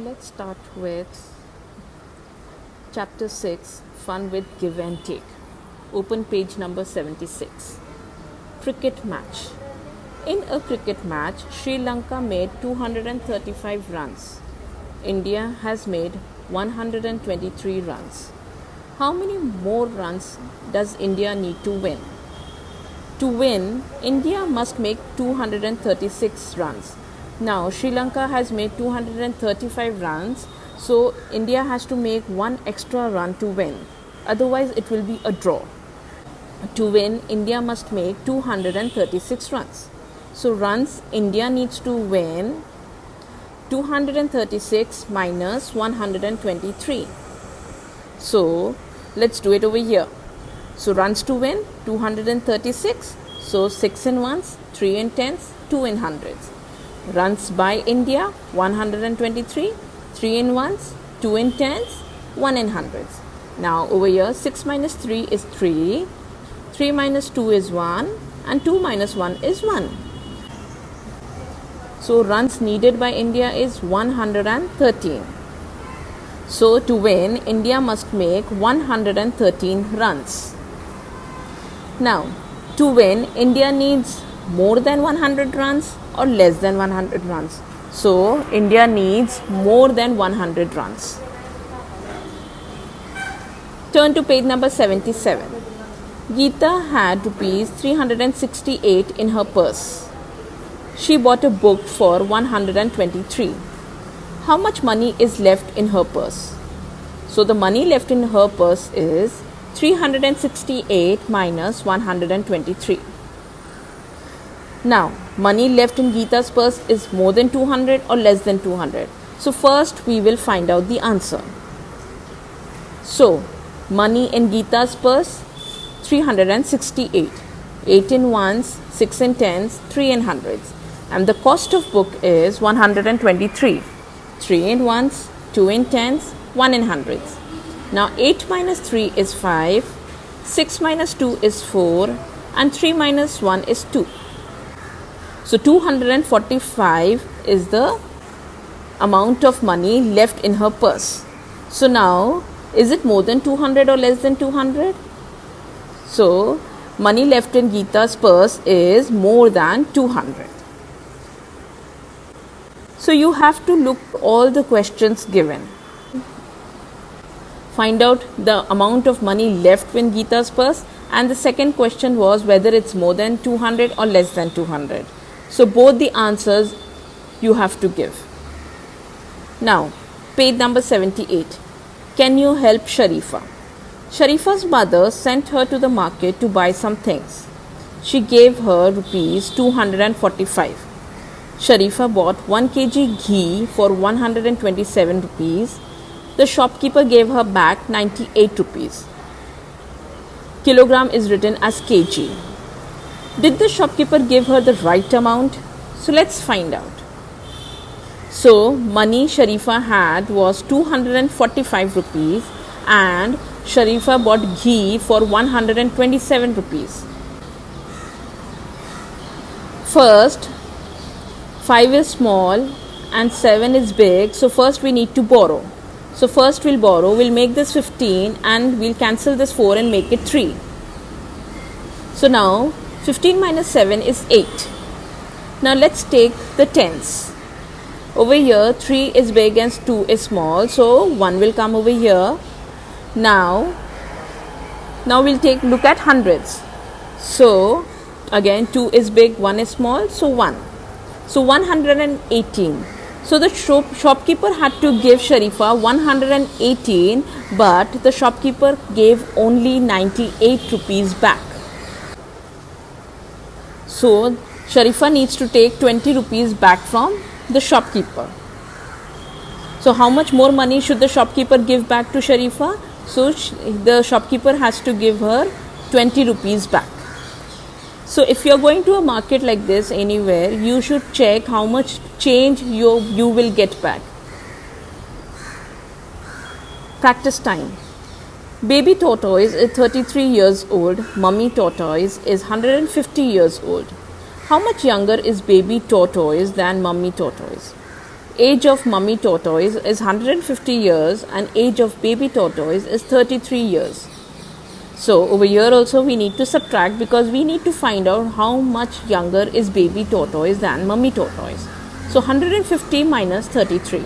let's start with chapter 6, Fun with Give and Take. Open page number 76. Cricket match. In a cricket match, Sri Lanka made 235 runs. India has made 123 runs. How many more runs does India need to win? To win, India must make 236 runs. Now, Sri Lanka has made 235 runs, so India has to make one extra run to win. Otherwise, it will be a draw. To win, India must make 236 runs. So, runs India needs to win 236 minus 123. So, let's do it over here. So, runs to win 236. So, 6 in ones, 3 in tens, 2 in hundreds. Runs by India 123, 3 in ones, 2 in tens, 1 in hundreds. Now over here 6 minus 3 is 3, 3 minus 2 is 1 and 2 minus 1 is 1. So runs needed by India is 113. So to win, India must make 113 runs. Now to win, India needs more than 100 runs or less than 100 runs. So India needs more than 100 runs. Turn to page number 77. Geeta had rupees 368 in her purse. She bought a book for 123. How much money is left in her purse? So the money left in her purse is 368 minus 123. Now, money left in Geeta's purse is more than 200 or less than 200. So, first we will find out the answer. So, money in Geeta's purse 368. 8 in ones, 6 in tens, 3 in hundreds. And the cost of book is 123. 3 in ones, 2 in tens, 1 in hundreds. Now, 8 minus 3 is 5, 6 minus 2 is 4 and 3 minus 1 is 2. So 245 is the amount of money left in her purse. So now, is it more than 200 or less than 200? So, money left in Geeta's purse is more than 200. So you have to look all the questions given. Find out the amount of money left in Geeta's purse, and the second question was whether it's more than 200 or less than 200. So both the answers you have to give. Now, page number 78. Can you help Sharifa? Sharifa's mother sent her to the market to buy some things. She gave her rupees 245. Sharifa bought 1 kg ghee for 127 rupees. The shopkeeper gave her back 98 rupees. Kilogram is written as kg. Did the shopkeeper give her the right amount? So let's find out. So money Sharifa had was 245 rupees and Sharifa bought ghee for 127 rupees. First, 5 is small and 7 is big. So first we need to borrow. So first we'll borrow. We'll make this 15 and we'll cancel this 4 and make it 3. So now 15 minus 7 is 8. Now let's take the tens. Over here 3 is big and 2 is small. So 1 will come over here. Now we'll look at hundreds. So again 2 is big, 1 is small. So 1. So 118. So the shopkeeper had to give Sharifa 118, but the shopkeeper gave only 98 rupees back. So Sharifa needs to take 20 rupees back from the shopkeeper. So how much more money should the shopkeeper give back to Sharifa? So the shopkeeper has to give her 20 rupees back. So if you are going to a market like this anywhere, you should check how much change you will get back. Practice time. Baby tortoise is 33 years old. Mummy tortoise is 150 years old. How much younger is baby tortoise than mummy tortoise? age of mummy tortoise is 150 years and age of baby tortoise is 33 years. So over here also we need to subtract because we need to find out how much younger is baby tortoise than mummy tortoise. So 150 minus 33.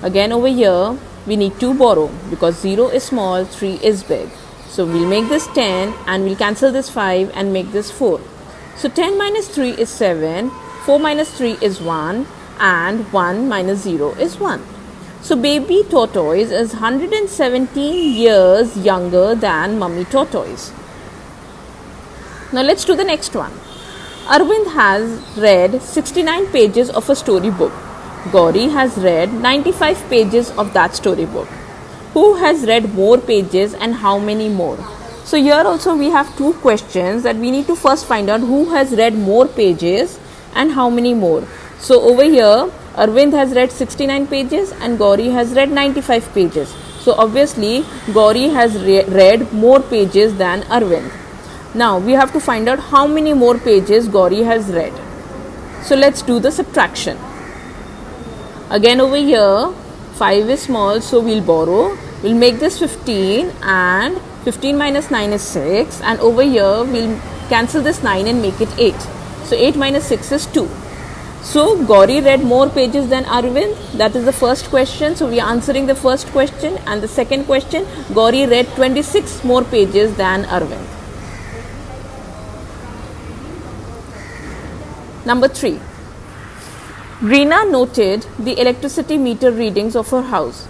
Again over here we need to borrow because 0 is small, 3 is big. So we'll make this 10 and we'll cancel this 5 and make this 4. So 10 minus 3 is 7, 4 minus 3 is 1 and 1 minus 0 is 1. So baby tortoise is 117 years younger than mummy tortoise. Now let's do the next one. Arvind has read 69 pages of a storybook. Gauri has read 95 pages of that storybook. Who has read more pages and how many more? So here also we have two questions that we need to first find out who has read more pages and how many more. So over here Arvind has read 69 pages and Gauri has read 95 pages. So obviously Gauri has read more pages than Arvind. Now we have to find out how many more pages Gauri has read. So let's do the subtraction. Again over here 5 is small, so we'll borrow. We'll make this 15 and 15 minus 9 is 6 and over here we'll cancel this 9 and make it 8. So 8 minus 6 is 2. So Gauri read more pages than Arvind. That is the first question. So we are answering the first question, and the second question, Gauri read 26 more pages than Arvind. Number 3. Reena noted the electricity meter readings of her house.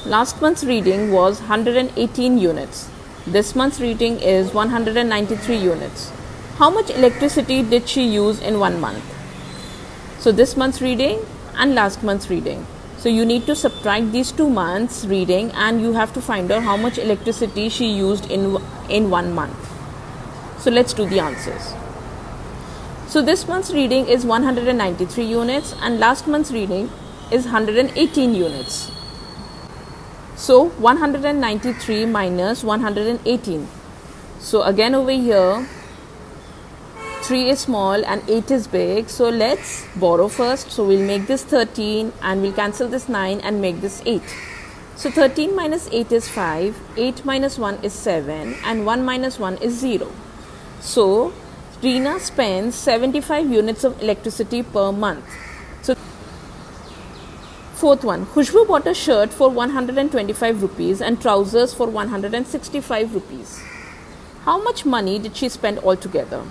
Last month's reading was 118 units. This month's reading is 193 units. How much electricity did she use in 1 month? So this month's reading and last month's reading. So you need to subtract these 2 months reading and you have to find out how much electricity she used in 1 month. So let's do the answers. So this month's reading is 193 units and last month's reading is 118 units. So 193 minus 118. So again over here 3 is small and 8 is big. So let's borrow first. So we'll make this 13 and we'll cancel this 9 and make this 8. So 13 minus 8 is 5, 8 minus 1 is 7 and 1 minus 1 is 0. So Reena spends 75 units of electricity per month. So fourth one, Khushbu bought a shirt for 125 rupees and trousers for 165 rupees. How much money did she spend altogether?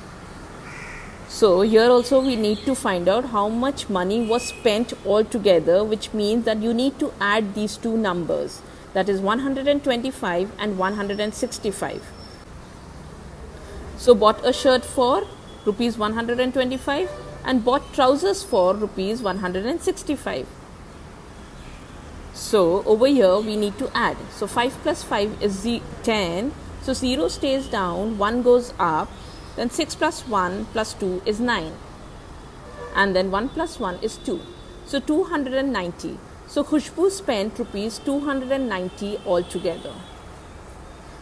So here also we need to find out how much money was spent altogether, which means that you need to add these two numbers, that is 125 and 165. So bought a shirt for rupees 125 and bought trousers for rupees 165. So over here we need to add. So 5 plus 5 is 10. So 0 stays down, 1 goes up. Then 6 plus 1 plus 2 is 9. And then 1 plus 1 is 2. So 290. So Khushbu spent rupees 290 altogether.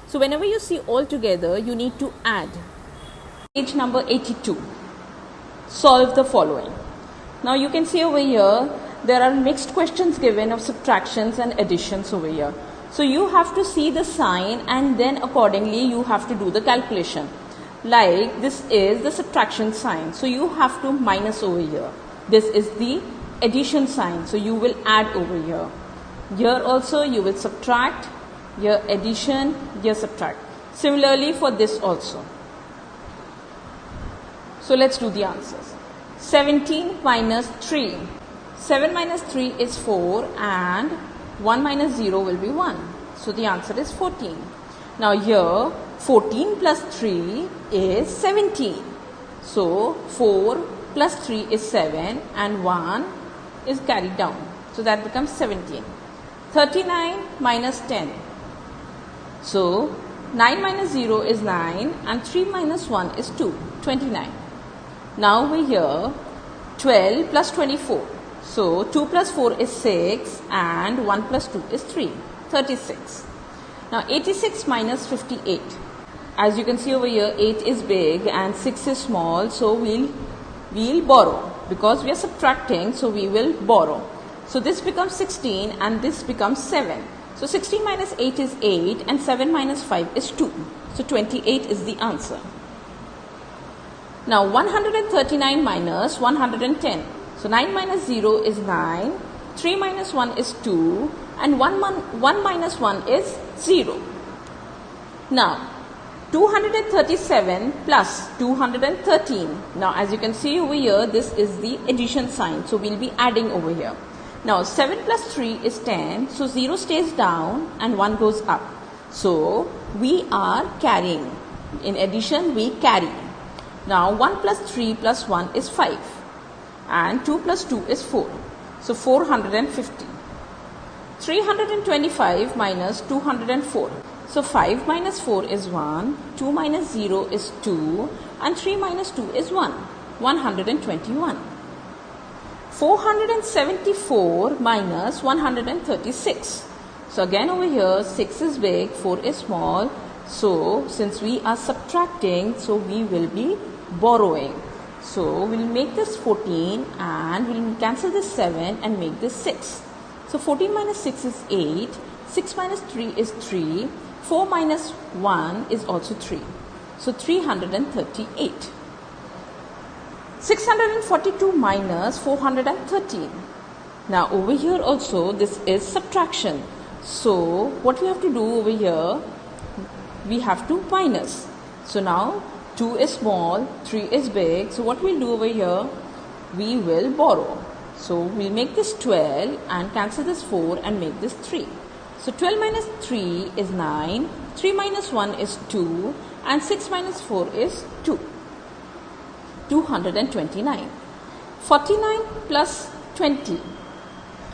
So whenever you see altogether, you need to add. Page number 82. Solve the following. Now you can see over here, there are mixed questions given of subtractions and additions over here. So you have to see the sign and then accordingly you have to do the calculation. Like this is the subtraction sign, so you have to minus over here. This is the addition sign, so you will add over here. Here also you will subtract, here addition, here subtract. Similarly for this also. So let's do the answers. 17 minus 3. 7 minus 3 is 4 and 1 minus 0 will be 1. So the answer is 14. Now here 14 plus 3 is 17. So 4 plus 3 is 7 and 1 is carried down. So that becomes 17. 39 minus 10. So 9 minus 0 is 9 and 3 minus 1 is 2, 29. Now over here 12 plus 24. So 2 plus 4 is 6 and 1 plus 2 is 3, 36. Now 86 minus 58. As you can see over here, 8 is big and 6 is small. So we'll borrow because we are subtracting. So we will borrow. So this becomes 16 and this becomes 7. So 16 minus 8 is 8 and 7 minus 5 is 2. So 28 is the answer. Now 139 minus 110. So 9 minus 0 is 9, 3 minus 1 is 2 and 1 minus 1 is 0. Now 237 plus 213. Now as you can see over here, this is the addition sign. So we'll be adding over here. Now 7 plus 3 is 10. So 0 stays down and 1 goes up. So we are carrying. In addition, we carry. Now 1 plus 3 plus 1 is 5. And 2 plus 2 is 4. So 450. 325 minus 204. So 5 minus 4 is 1, 2 minus 0 is 2 and 3 minus 2 is 1, 121. 474 minus 136. So again over here 6 is big, 4 is small. So since we are subtracting, so we will be borrowing. So we'll make this 14 and we'll cancel this 7 and make this 6. So 14 minus 6 is 8, 6 minus 3 is 3, 4 minus 1 is also 3. So 338. 642 minus 413. Now over here also this is subtraction. So what we have to do over here, we have to minus. So now 2 is small, 3 is big. So what we'll do over here, we will borrow. So we'll make this 12 and cancel this 4 and make this 3. So 12 minus 3 is 9, 3 minus 1 is 2 and 6 minus 4 is 2. 229. 49 plus 20.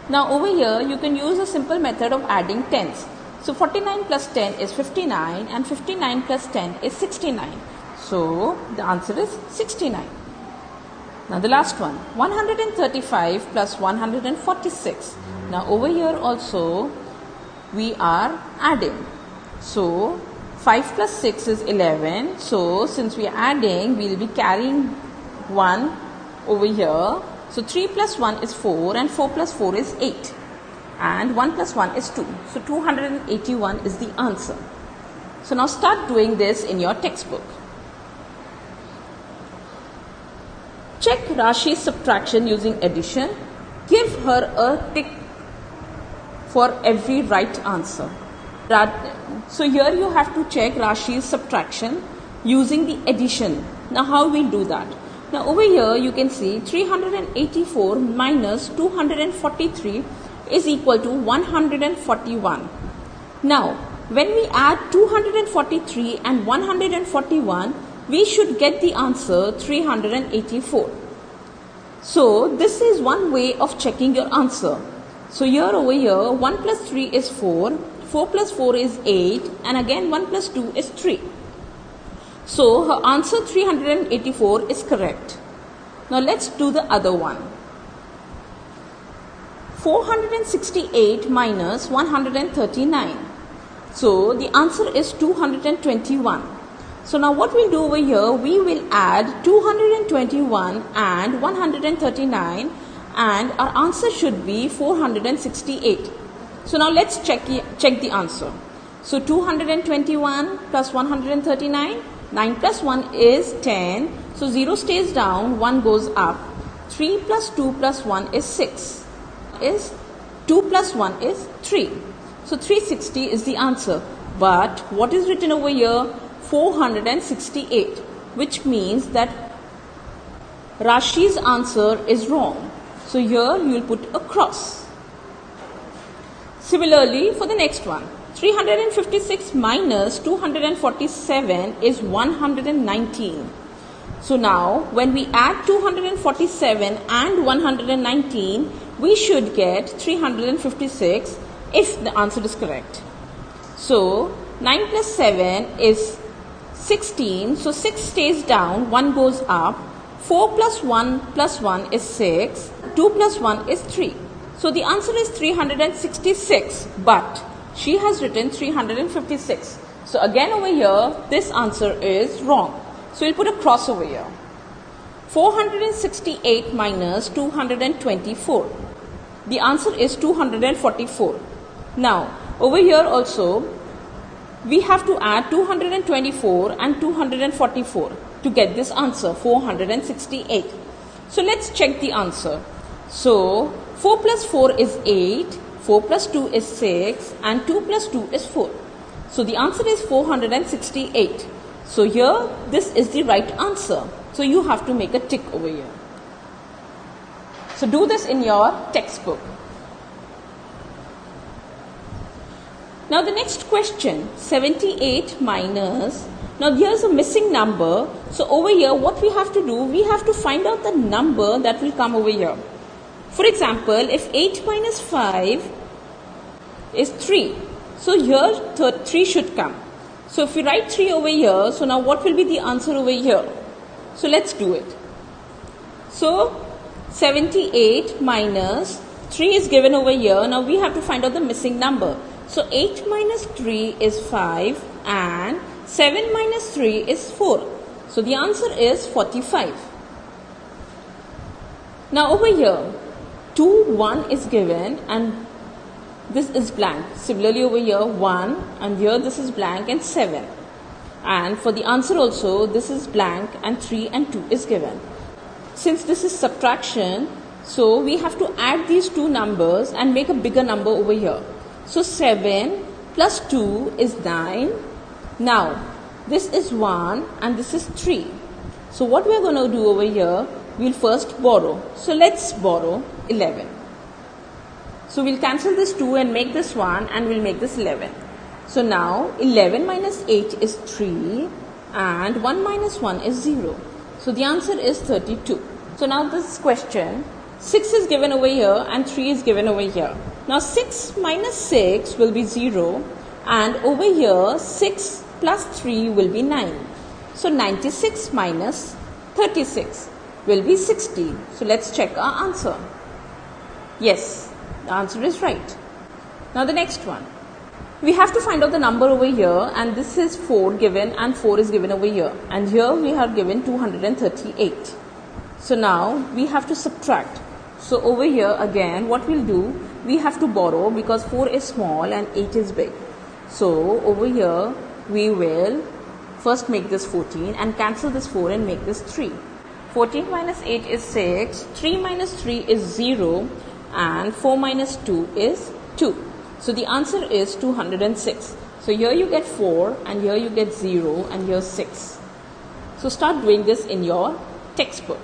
Now over here you can use a simple method of adding tens. So 49 plus 10 is 59 and 59 plus 10 is 69. So the answer is 69. Now the last one, 135 plus 146. Now over here also we are adding. So 5 plus 6 is 11. So since we are adding, we will be carrying 1 over here. So 3 plus 1 is 4 and 4 plus 4 is 8. And 1 plus 1 is 2. So 281 is the answer. So now start doing this in your textbook. Check Rashi's subtraction using addition. Give her a tick for every right answer. So here you have to check Rashi's subtraction using the addition. Now how we'll do that? Now over here you can see 384 minus 243 is equal to 141. Now when we add 243 and 141, we should get the answer 384. So this is one way of checking your answer. So here over here 1 plus 3 is 4, 4 plus 4 is 8 and again 1 plus 2 is 3. So her answer 384 is correct. Now let's do the other one. 468 minus 139. So the answer is 221. So now what we'll do over here, we will add 221 and 139 and our answer should be 468. So now let's check the answer. So 221 plus 139, 9 plus 1 is 10. So 0 stays down, 1 goes up. 3 plus 2 plus 1 is 6. 2 plus 1 is 3. So 360 is the answer. But what is written over here? 468, which means that Rashi's answer is wrong. So here you will put a cross. Similarly for the next one, 356 minus 247 is 119. So now when we add 247 and 119, we should get 356 if the answer is correct. So 9 plus 7 is 16, so 6 stays down, 1 goes up. 4 plus 1 is 6, 2 plus 1 is 3. So the answer is 366, but she has written 356. So again over here, this answer is wrong. So we'll put a cross over here. 468 minus 224. The answer is 244. Now, over here also, we have to add 224 and 244 to get this answer, 468. So, let's check the answer. So, 4 plus 4 is 8, 4 plus 2 is 6, and 2 plus 2 is 4. So, the answer is 468. So, here, this is the right answer. So, you have to make a tick over here. So, do this in your textbook. Now, the next question, 78 minus, now here's a missing number. So, over here, what we have to do, we have to find out the number that will come over here. For example, if 8 minus 5 is 3, so here 3 should come. So, if we write 3 over here, so now what will be the answer over here? So, let's do it. So, 78 minus 3 is given over here. Now, we have to find out the missing number. So, 8 minus 3 is 5 and 7 minus 3 is 4. So, the answer is 45. Now, over here, 2, 1 is given and this is blank. Similarly, over here, 1 and here this is blank and 7. And for the answer also, this is blank and 3 and 2 is given. Since this is subtraction, so we have to add these two numbers and make a bigger number over here. So, 7 plus 2 is 9. Now, this is 1 and this is 3. So, what we are going to do over here, we will first borrow. So, let's borrow 11. So, we will cancel this 2 and make this 1 and we will make this 11. So, now 11 minus 8 is 3 and 1 minus 1 is 0. So, the answer is 32. So, now this question, 6 is given over here and 3 is given over here. Now, 6 minus 6 will be 0 and over here 6 plus 3 will be 9. So, 96 minus 36 will be 60. So, let's check our answer. Yes, the answer is right. Now, the next one. We have to find out the number over here and this is 4 given and 4 is given over here. And here we are given 238. So, now we have to subtract. So, over here again what we will do, we have to borrow because 4 is small and 8 is big. So, over here we will first make this 14 and cancel this 4 and make this 3. 14 minus 8 is 6, 3 minus 3 is 0 and 4 minus 2 is 2. So, the answer is 206. So, here you get 4 and here you get 0 and here 6. So, start doing this in your textbook.